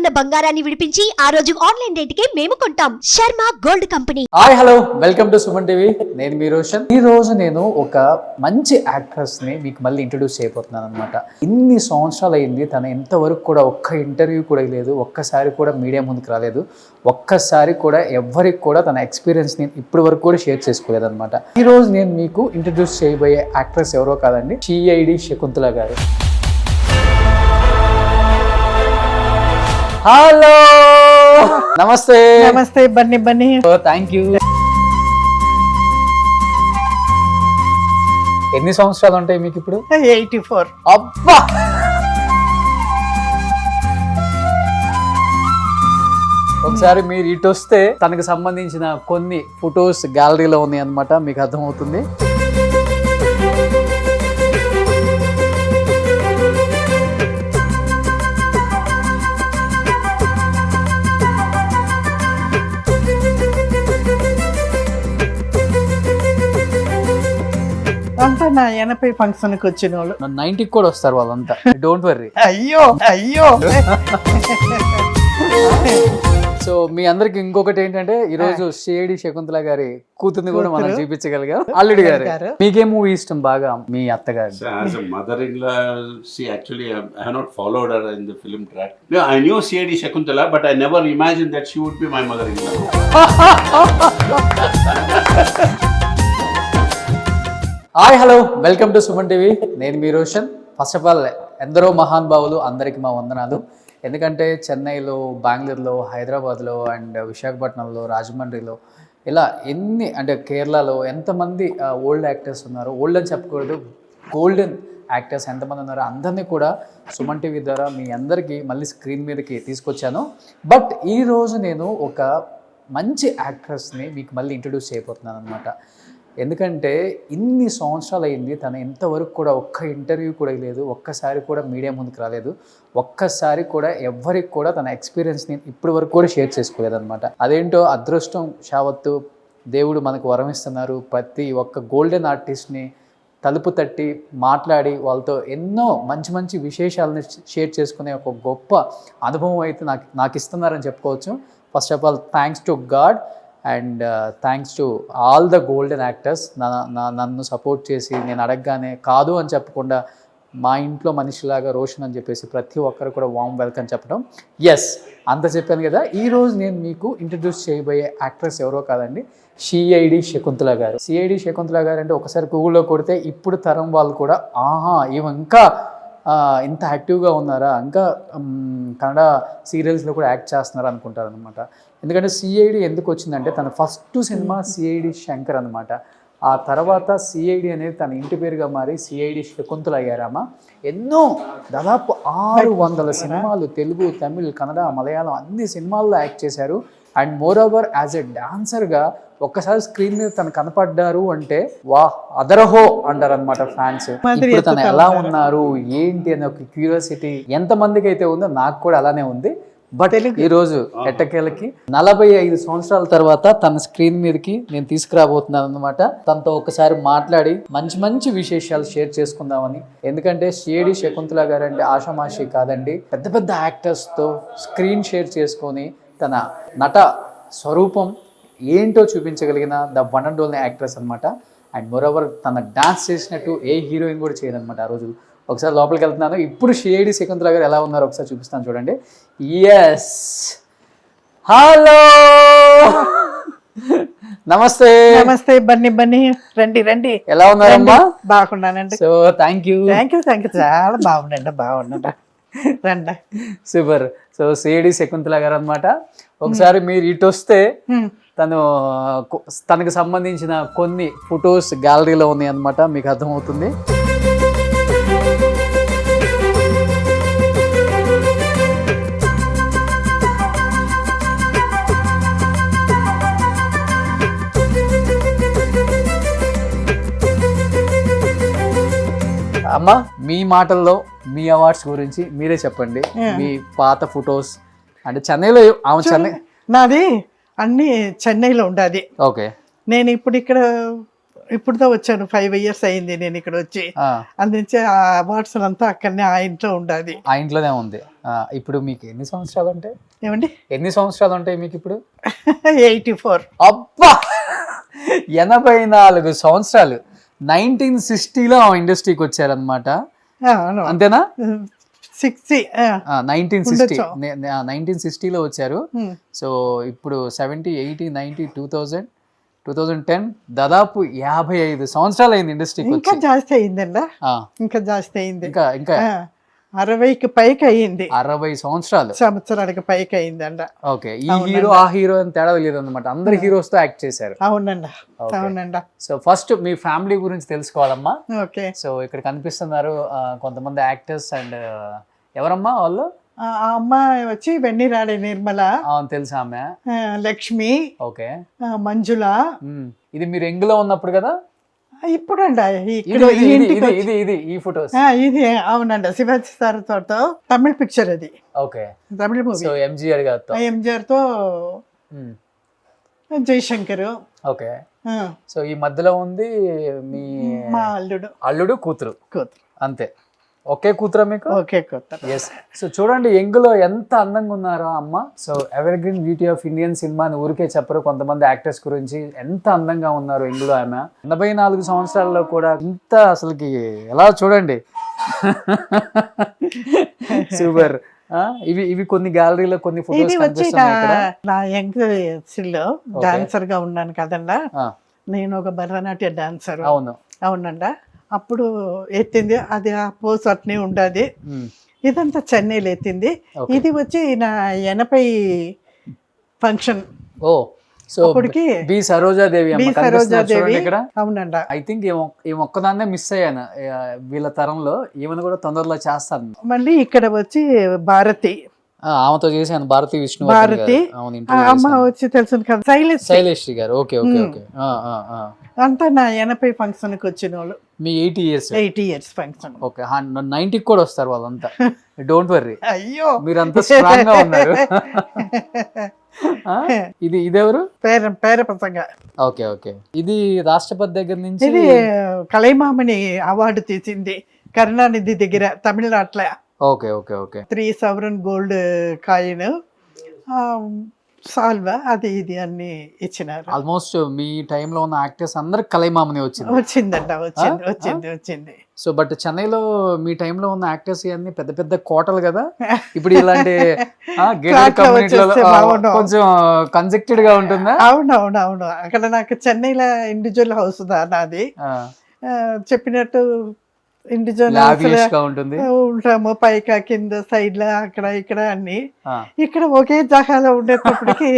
ఉన్న బంగారాన్ని విడిపించి ఆ రోజు ఆన్లైన్ రేటుకే మేము కొంటాం. Sharma gold company. Hi hello welcome to Suman TV. నేను మీ రోషన్. ఈ రోజు నేను ఒక మంచి యాక్ట్రెస్ ని మీకు మళ్ళీ ఇంట్రొడ్యూస్ చేయబోతున్నాను అనమాట. ఇన్ని సంవత్సరాలు అయింది, తను ఇంతవరకు కూడా ఒక్క ఇంటర్వ్యూ కూడా లేదు, ఒక్కసారి కూడా మీడియా ముందుకు రాలేదు, ఒక్కసారి కూడా ఎవరికి కూడా తన ఎక్స్పీరియన్స్ ని ఇప్పటి వరకు కూడా షేర్ చేసుకోలేదు అనమాట. ఈ రోజు నేను మీకు ఇంట్రొడ్యూస్ చేయబోయే యాక్ట్రెస్ ఎవరో కాదండి, సిఐడి శకుంతల గారు. హలో నమస్తే. నమస్తే బన్నీ బన్నీ. Thank you. ఎన్ని సంవత్సరాలు ఉంటాయి మీకు ఇప్పుడు? 84. అబ్బా, ఒకసారి మీరు ఇటు వస్తే తనకు సంబంధించిన కొన్ని ఫొటోస్ గ్యాలరీలో ఉన్నాయి అన్నమాట, మీకు అర్థమవుతుంది. అంతా నా 80 ఫంక్షన్కి వచ్చిన వాళ్ళు. 90కి కూడా వస్తారు వాళ్ళంతా, డోంట్ వర్రీ. అయ్యో అయ్యో. సో మీ అందరికి ఇంకొకటి ఏంటంటే, ఈ రోజు సిఐడి శకుంతల గారి కూతుర్ని కూడా మనం చూపించగలిగాం. అల్లుడి గారు, మీకే మూవీ ఇష్టం బాగా మీ అత్తగారు? As a mother-in-law, she actually, I have not followed her in the film track. No, I knew C.I.D. Shakuntala, but I never imagined that she would be my mother-in-law. Hi hello welcome to Suman TV. నేను మీ Roshan. First of all ఎందరో మహానుభావులు, అందరికి మా వందనాలు. ఎందుకంటే చెన్నైలో, బెంగళూరులో, హైదరాబాద్లో అండ్ విశాఖపట్నంలో, రాజమండ్రిలో, ఇలా ఎన్ని అంటే కేరళలో ఎంతమంది ఓల్డ్ యాక్టర్స్ ఉన్నారు, ఓల్డ్ అని చెప్పకూడదు, గోల్డెన్ యాక్టర్స్ ఎంతమంది ఉన్నారో అందరినీ కూడా సుమన్ టీవీ ద్వారా మీ అందరికీ మళ్ళీ స్క్రీన్ మీదకి తీసుకొచ్చాను. బట్ ఈరోజు నేను ఒక మంచి యాక్ట్రెస్ని మీకు మళ్ళీ ఇంట్రొడ్యూస్ చేయబోతున్నాను అనమాట. ఎందుకంటే ఇన్ని సంవత్సరాలు అయింది, తను ఇంతవరకు కూడా ఒక్క ఇంటర్వ్యూ కూడా లేదు, ఒక్కసారి కూడా మీడియా ముందుకు రాలేదు, ఒక్కసారి కూడా ఎవరికి కూడా తన ఎక్స్పీరియన్స్ని ఇప్పటి వరకు కూడా షేర్ చేసుకోలేదు అనమాట. అదేంటో అదృష్టం శావత్తు దేవుడు మనకు వరం ఇస్తున్నారు. ప్రతి ఒక్క గోల్డెన్ ఆర్టిస్ట్ని తలుపు తట్టి మాట్లాడి వాళ్ళతో ఎన్నో మంచి మంచి విశేషాలను షేర్ చేసుకునే ఒక గొప్ప అనుభవం అయితే నాకు ఇస్తున్నారని చెప్పుకోవచ్చు. First of all thanks to God and thanks to all the golden actors. నన్ను సపోర్ట్ చేసి నేను అడగగానే కాదు అని చెప్పకుండా మా ఇంట్లో మనిషిలాగా రోషన్ అని చెప్పేసి ప్రతి ఒక్కరు కూడా వామ్ వెల్కమ్ చెప్పడం. ఎస్, అంత చెప్పాను కదా. ఈరోజు నేను మీకు ఇంట్రడ్యూస్ చేయబోయే యాక్ట్రెస్ ఎవరో కాదండి, సిఐడి శకుంతల గారు. సిఐడి శకుంతల గారు అంటే ఒకసారి గూగుల్లో కొడితే ఇప్పుడు తరం వాళ్ళు కూడా ఆహా ఈమె ఇంకా ఇంత యాక్టివ్గా ఉన్నారా, ఇంకా కన్నడ సీరియల్స్లో కూడా యాక్ట్ చేస్తున్నారా అనుకుంటారు అనమాట. ఎందుకంటే సిఐడి ఎందుకు వచ్చిందంటే తన ఫస్ట్ సినిమా సిఐడి శంకర్ అనమాట. ఆ తర్వాత సిఐడి అనేది తన ఇంటి పేరుగా మారి సిఐడి శకుంతల అయ్యారామా. ఎన్నో దాదాపు 600 సినిమాలు, తెలుగు, తమిళ్, కన్నడ, మలయాళం అన్ని సినిమాల్లో యాక్ట్ చేశారు. And moreover as a డాన్సర్గా ఒక్కసారి స్క్రీన్ మీద తను కనపడ్డారు అంటే వా అదరహో అంటారు అనమాట ఫ్యాన్స్. ఇప్పుడు తను ఎలా ఉన్నారు ఏంటి అనే ఒక క్యూరియాసిటీ ఎంతమందికి అయితే ఉందో నాకు కూడా అలానే ఉంది. బట్ ఈ రోజు ఎట్టకేలకి 45 సంవత్సరాల తర్వాత తన స్క్రీన్ మీదకి నేను తీసుకురాబోతున్నాను అనమాట. తనతో ఒకసారి మాట్లాడి మంచి మంచి విశేషాలు షేర్ చేసుకుందామని. ఎందుకంటే సిఐడి శకుంతల గారు అంటే ఆషామాషి కాదండి, పెద్ద పెద్ద యాక్టర్స్తో స్క్రీన్ షేర్ చేసుకొని తన నట స్వరూపం ఏంటో చూపించగలిగిన the one and only actress అనమాట. అండ్ మోరోవర్ తన డాన్స్ చేసినట్టు ఏ హీరోయిన్ కూడా చేయదనమాట. ఆ రోజు ఒకసారి లోపలికి వెళ్తున్నాను. ఇప్పుడు సిఐడి శకుంతల గారు ఎలా ఉన్నారో ఒకసారి చూపిస్తాను చూడండి. ఎస్, హలో నమస్తే. నమస్తే బన్నీ బన్నీ. రండి రండి. ఎలా ఉన్నారమ్మా? బాగున్నానండి. So thank you. చాలా బాగుండండి. రండి. సూపర్. సో సిఐడి శకుంతల గారు అనమాట. ఒకసారి మీరు ఇటు వస్తే తనకు సంబంధించిన కొన్ని ఫొటోస్ గ్యాలరీలో ఉన్నాయి అన్నమాట, మీకు అర్థమవుతుంది. అమ్మా, మీ మాటల్లో మీ అవార్డ్స్ గురించి మీరే చెప్పండి. మీ పాత ఫొటోస్ అంటే చెన్నైలో నాది అన్ని చెన్నైలో ఉండదు. ఓకే. నేను ఇప్పుడు ఇక్కడ ఇప్పుడుతో వచ్చాను, 5 years అయింది నేను ఇక్కడ వచ్చి. ఆ, అందుంచి ఆ అవార్డ్స్ అంతా అక్కడనే ఆ ఇంట్లో ఉండాలి. ఆ ఇంట్లోనే ఉంది. ఇప్పుడు మీకు ఎన్ని సంవత్సరాలు ఉంటాయి? ఏమండి? ఎన్ని సంవత్సరాలు ఉంటాయి మీకు ఇప్పుడు? 84. అబ్బా, 84 సంవత్సరాలు. 1960లో ఇండస్ట్రీకి వచ్చారనమాట, అవును. అంతేనా? 60. 1960లో వచ్చారు. సో ఇప్పుడు 70, 80, 90, 2000, 2010, దాదాపు 55 సంవత్సరాలు అయింది ఇండస్ట్రీకి ఇంకా వచ్చి. జాస్తి అయిందండి, ఆ, ఇంకా జాస్తి అయింది. ఇంకా ఇంకా 60కి పైకి అయింది, 60 సంవత్సరాలు. సంవత్సరానికి పైకి అయిందండి. ఓకే, ఈ హీరో ఆ హీరో అని తేడా లేదు అనమాట, అందరు హీరోస్ తో యాక్ట్ చేశారు. అవునండి, Okay. అవునండి. సో ఫస్ట్ మీ ఫ్యామిలీ గురించి తెలుసుకోవాలమ్మా. ఓకే. సో ఇక్కడ కనిపిస్తున్నారు కొంతమంది యాక్టర్స్. అండ్ ఎవరమ్మా వాళ్ళు? ఆ అమ్మాయి వచ్చి వెన్నీరాడే నిర్మల, తెలుసా ఆమె? లక్ష్మి, ఓకే. మంజుల. ఇది మీరు ఎంగులో ఉన్నప్పుడు కదా? ఇప్పుడు అండి ఇక్కడ ఇది ఈ ఇది ఇంటికి ఇది వచ్చి- ఇది ఇది ఈ ఫొటోస్. ఇది అవునండి, శివాజీ సార్ తోట తమిళ పిక్చర్, అది ఓకే. తమిళ మూవీ. సో ఎంజిఆర్ గారితో. ఎంజిఆర్ తో మ్మ్. జయశంకర్. ఓకే. సో ఈ మధ్యలో ఉంది మీ మా అల్లుడు అల్లుడు కూతురు, కూతురు. అంతే. ఒకే కూతురా మీకు? ఓకే, కూతురు. ఎస్. సో చూడండి ఎంగులో ఎంత అందంగా ఉన్నారో అమ్మ. So ever green beauty of Indian cinema అని ఊరికే చెప్పరు కొంతమంది యాక్టర్స్ గురించి, ఎంత అందంగా ఉన్నారు ఎంగులో ఆమె. 84 సంవత్సరాల్లో కూడా ఇంత అసలుకి ఎలా చూడండి. సూపర్. ఇవి ఇవి కొన్ని గ్యాలరీలో కొన్ని ఇది ఫోటోస్ వచ్చి కనిపిస్తున్నాయి ఇక్కడ. నా యంగ్ లో డాన్సర్ గా ఉన్నాను కదండా, ఆ, నేను ఒక భరతనాట్య డాన్సర్. అవును. అవునండా, అప్పుడు ఎత్తింది అది, ఆ పోస్ అట్నే ఉండదు. మ్మ్. ఇదంతా చెన్నైలో ఎత్తింది. Okay. ఇది వచ్చి నా 80 ఫంక్షన్. ఓ, సో అప్పటికి బి సరోజాదేవి అమ్మ బి కనిపిస్తున్నారు సరోజాదేవి. చూడండి ఇక్కడ. అవునండా. ఐ థింక్ ఈ ఒక్కదాన్నే మిస్ అయ్యాను వీళ్ళ తరంలో. ఈమెను కూడా తొందరలో చేస్తాను. మళ్ళీ ఇక్కడ వచ్చి భారతి, ఆమెతో చేశాను, భారతి విష్ణు. భారతి. అవును, ఆ అమ్మ వచ్చి తెలుసు కదా, శైలేష్. శైలేశ్రీ గారు. Okay okay okay. అంతా నా 80 ఫంక్షన్ కి వచ్చిన వాళ్ళు. మీ 80 years. 80 years function. ఓకే, 90కి కూడా వస్తారు వాళ్ళంతా. డోంట్ వర్రీ, అయ్యో, మీరంతా స్ట్రాంగ్ గా ఉన్నారు. ఇది ఇదెవరు? పేర ప్రసంగ. Okay okay. ఇది రాష్ట్రపతి దగ్గర నుంచి. ఇది కలైమామణి అవార్డు తీసింది కరుణానిధి దగ్గర, తమిళనాట్ల. Okay okay okay. 3 sovereign gold coin, సాల్వా, అది ఇది అన్ని ఇచ్చినారు. ఆల్మోస్ట్ మీ టైంలో ఉన్న యాక్టర్స్ అందరికి కలైమామని వచ్చింది. వచ్చిందంట, వచ్చింది వచ్చింది వచ్చింది. సో బట్ చెన్నైలో మీ టైంలో ఉన్న యాక్టర్స్ అన్ని పెద్ద పెద్ద కోటలు కదా. ఇప్పుడు ఇలాంటి గేటెడ్ కమ్యూనిటీలలో కొంచెం కన్జెక్టెడ్ గా ఉంటుందా? అవునవునవును, అక్కడ నాకు చెన్నైలో ఇండివిజువల్ హౌస్ నాది. చెప్పినట్టు ఇండివిజువల్ లావిష్ గా ఉంటుంది. ఉంటాము, పైక కింద సైడ్ లా అక్కడ ఇక్కడ అన్ని. ఇక్కడ ఒకే జాగాలో ఉండేటప్పటికి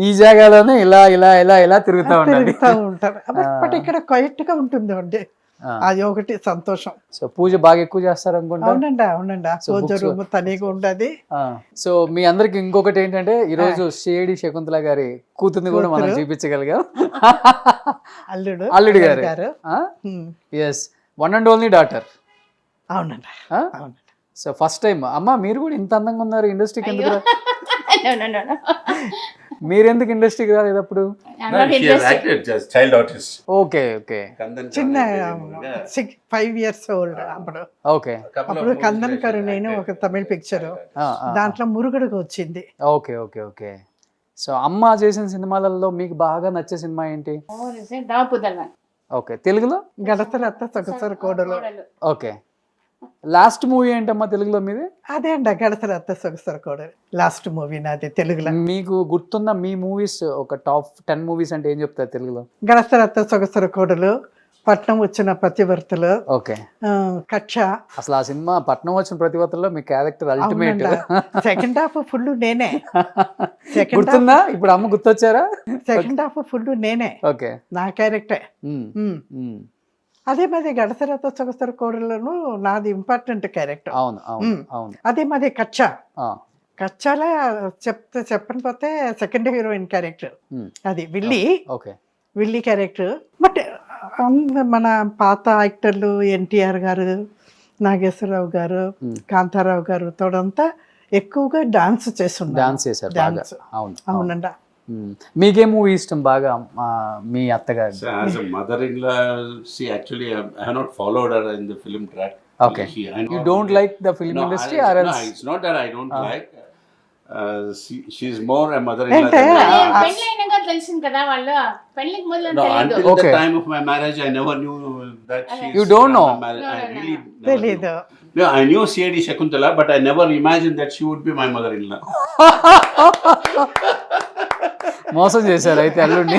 ఈ జాగాలోనే ఇలా ఇలా ఇలా ఇలా తిరుగుతూ ఉండాలి. తిరుగుతూ ఉంటారు. బట్ ఇక్కడ క్వైట్ గా ఉంటుంది అండి, అది ఒకటి సంతోషం. సో పూజ బాగా ఎక్కువ చేస్తారు అనుకుంటా. అవునండి అవునండి, పూజ రూమ్ తనిగా ఉండదు. సో మీ అందరికి ఇంకొకటి ఏంటంటే ఈ రోజు షేడి శకుంతల గారి కూతుర్ని కూడా మనం చూపించగలిగాం. అల్లుడు అల్లుడు గారు. Yes, one and only daughter. అవునండి అవునండి. సో ఫస్ట్ టైం అమ్మ మీరు కూడా ఇంత అందంగా ఉన్నారు. ఇండస్ట్రీకి ఎందుకు మీరెందుకు ఇండస్ట్రీకి రాలేదు అప్పుడు? She has acted as child artist. Okay okay. చిన్న 5 years ఓల్డ్ అప్పుడు. ఓకే అప్పుడు కందన్ కరు నేను ఒక తమిళ పిక్చర్, దాంట్లో మురుగుడుకు వచ్చింది. Okay okay okay. సో అమ్మ చేసిన సినిమాలలో మీకు బాగా నచ్చే సినిమా ఏంటి? ఓకే, తెలుగులో గడతరత్త సొగసర కోడలు. ఓకే. లాస్ట్ మూవీ ఏంటమ్మా తెలుగులో మీది? అదే అండి, గడతరత్త సొగసర కోడలు లాస్ట్ మూవీ నాది తెలుగులో. మీకు గుర్తున్న మీ మూవీస్ ఒక టాప్ 10 మూవీస్ అంటే ఏం చెప్తారు తెలుగులో? గడతరత్త సొగసర కోడలు, పట్నం వచ్చిన ప్రతివర్తలు, ఓకే. కక్ష. అసలు ఆ సినిమా పట్నం వచ్చిన ప్రతివతలో మీ character ultimate. Second half full నేనే. గుర్తుందా? ఇప్పుడు అమ్మ గుర్తొచ్చారా? సెకండ్ హాఫ్ ఫుల్ నేనే, ఓకే. నా క్యారెక్టర్. అదే మాది గడసరత సొగసర కోడలను నాది ఇంపార్టెంట్ క్యారెక్టర్. అవును అవును అవును. అదే మాది కచ్చ. కచ్చాల చెప్పని పోతే సెకండ్ హీరోయిన్ క్యారెక్టర్ అది Willey. Okay, Willey character. But మన పాత యాక్టర్లు ఎన్టీఆర్ గారు, నాగేశ్వరరావు గారు, కాంతారావు గారు తోడంతా ఎక్కువగా డాన్స్ చేస్తున్నారు. డాన్స్ చేశారు బాగా. అవును అవునండి. మీకే మూవీ ఇష్టం బాగా మీ అత్తగారు? So as a mother-in-law, see, actually, I have not followed her in the film track. Okay. I know You don't like the film industry or No, else? it's not that I don't like. She's more a mother-in-law అంటే than I am. పెళ్ళైనాక తెలిసింది కదా వాళ్ళు పెళ్ళికి ముందు No, తెలియదు. until Okay. the time of my marriage, I never knew that she's You don't know? my marriage. I really never తెలీదు. knew. No, I knew C.I.D. Shakuntala, but I never imagined that she would be my mother-in-law. మోసం చేశారు అయితే అల్లుడిని.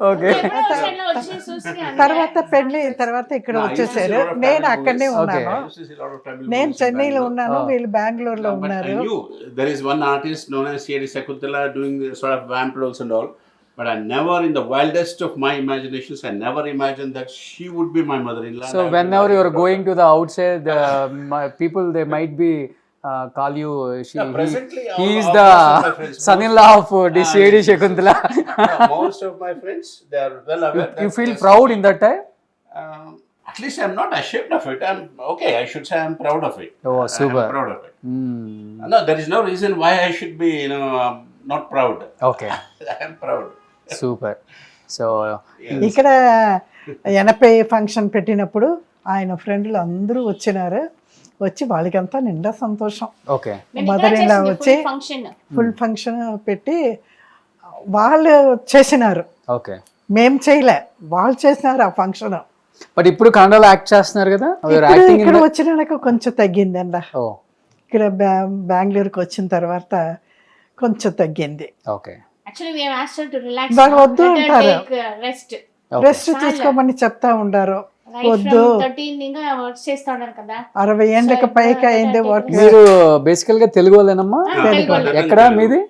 Okay. ఎప్పుడో ఒకసారి వచ్చి చూసి అంతే. తర్వాత పెళ్లి తర్వాత ఇక్కడ No, I used to see వచ్చేసారు. a lot of నేను Tamil అక్కడనే movies. ఉన్నాను. I used to see a lot of Tamil నేను movies in చెన్నైలో Bangalore. ఉన్నాను, Oh. వీళ్ళు బెంగళూరులో No, but I ఉన్నారు. knew there is one artist known as C.I.D. Shakuntala doing the sort of vamp roles and all. But I never, in the wildest of my imaginations, I never imagined that she would be my mother-in-law. So whenever you are going to the outside, people they might be call you. Yeah, presently, He all- is all the most of my friends, son-in-law of C.I.D. Shakuntala. most of my friends, they are well aware. You that feel there's- proud in that time? At least I'm not ashamed of it. I'm okay. I should say I'm proud of it. Oh, super. I'm proud of it. Hmm. No, there is no reason why I should be, not proud. Okay. I'm proud. Super. So Yes. ఇక్కడ 80 function పెట్టినప్పుడు ఆయన ఫ్రెండ్లు అందరూ వచ్చినారు. వచ్చి వాళ్ళకంతా నిండా సంతోషం. okay. నేను మదర్ ఇక్కడ ఇన్ లా చేసింది వచ్చి full function. ఫుల్ ఫంక్షన్ పెట్టి వాళ్ళు చేసినారు, Okay. మేం చేయలే, వాళ్ళు చేసినారు ఆ ఫంక్షన్. బట్ ఇప్పుడు కన్నడలో యాక్ట్ చేస్తున్నారు కదా? యాక్టింగ్ ఇక్కడ వచ్చినాక కొంచెం తగ్గిందండి. ఓ ఇక్కడ బెంగళూరుకి వచ్చిన తర్వాత కొంచెం తగ్గింది. Okay. Actually, we have asked her to relax. వాళ్ళు now. వద్దు Let her అంటారు. take rest. రెస్ట్ తీసుకోమని చెప్తా ఉండారు. Right వద్దు, from 13 ఇంకా వర్క్ చేస్తా ఉన్నారు కదా. 60 ఏళ్ళకి పైకి అయింది వర్క్. మీరు బేసికల్ గా తెలుగు వాళ్ళేనమ్మా? తెలుగు వాళ్ళు. ఎక్కడ మీది?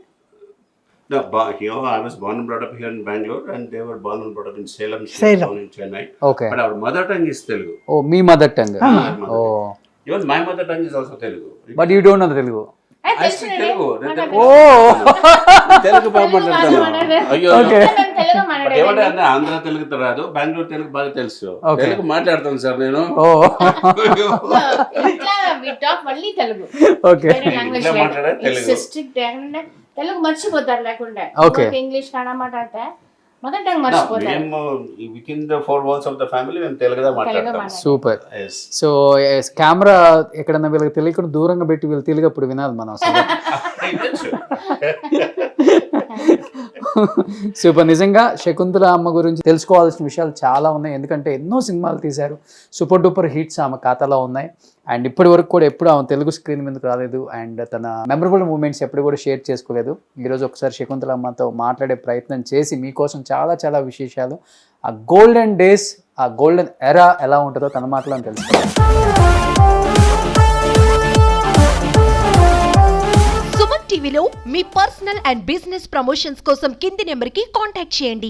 No, here I was born and brought up here in Bangalore, and they were born and brought up in Salem. She was Salem. born in Chennai. Okay. But our mother tongue is Telugu. ఓ మీ mother tongue. Our mother ఓ tongue. Even my mother tongue is also Telugu. But you don't know Telugu. ఏ, I తెలుసు speak నేను. Telugu. ఓ తెలుగు బాగా తెలుగు మాట్లాడతాను. మాట్లాడేది. అయ్యో Okay. నేను తెలుగు బట్ మాట్లాడేది. ఏమంటే అంటే ఆంధ్ర తెలుగు రాదు, బెంగళూరు తెలుగు బాగా తెలుసు. Okay. తెలుగు మాట్లాడతాను సార్ నేను. ఓ ఇట్లా we talk only Telugu. Okay. వేరే లాంగ్వేజ్ ఇట్లా లేదు. మాట్లాడేది తెలుగు. It's strict. ఏంటంటే తెలుగు మర్చిపోతారు లేకుండా. Okay. ఇంగ్లీష్ కన్నడ మాట్లాడితే మదర్ టంగ్ మర్చిపోతారు. మేము with in the 4 walls of the family మేము తెలుగుదా మాట్లాడతాం. మాట్లాడతాం. సూపర్. Yes. సో కెమెరా ఎక్కడన్నా వీళ్ళకి తెలియకుండా దూరంగా పెట్టి వీళ్ళు తెలుగు అప్పుడు వినాలి మనం అసలు. సూపర్. నిజంగా శకుంతల అమ్మ గురించి తెలుసుకోవాల్సిన విషయాలు చాలా ఉన్నాయి. ఎందుకంటే ఎన్నో సినిమాలు తీశారు, సూపర్ డూపర్ హిట్స్ ఆమె ఖాతాలో ఉన్నాయి. అండ్ ఇప్పటి వరకు కూడా ఎప్పుడు ఆమె తెలుగు స్క్రీన్ మీదకి రాలేదు. అండ్ తన మెమరబుల్ మూమెంట్స్ ఎప్పుడు కూడా షేర్ చేసుకోలేదు. ఈరోజు ఒకసారి శకుంతల అమ్మతో మాట్లాడే ప్రయత్నం చేసి మీకోసం చాలా చాలా విశేషాలు, ఆ గోల్డెన్ డేస్, ఆ గోల్డెన్ ఎరా ఎలా ఉంటుందో తన మాటలో తెలుసుకోవాలి. సుమన్ టీవీలో మీ పర్సనల్ అండ్ బిజినెస్ ప్రమోషన్స్ కోసం కింది నెంబర్కి కాంటాక్ట్ చేయండి.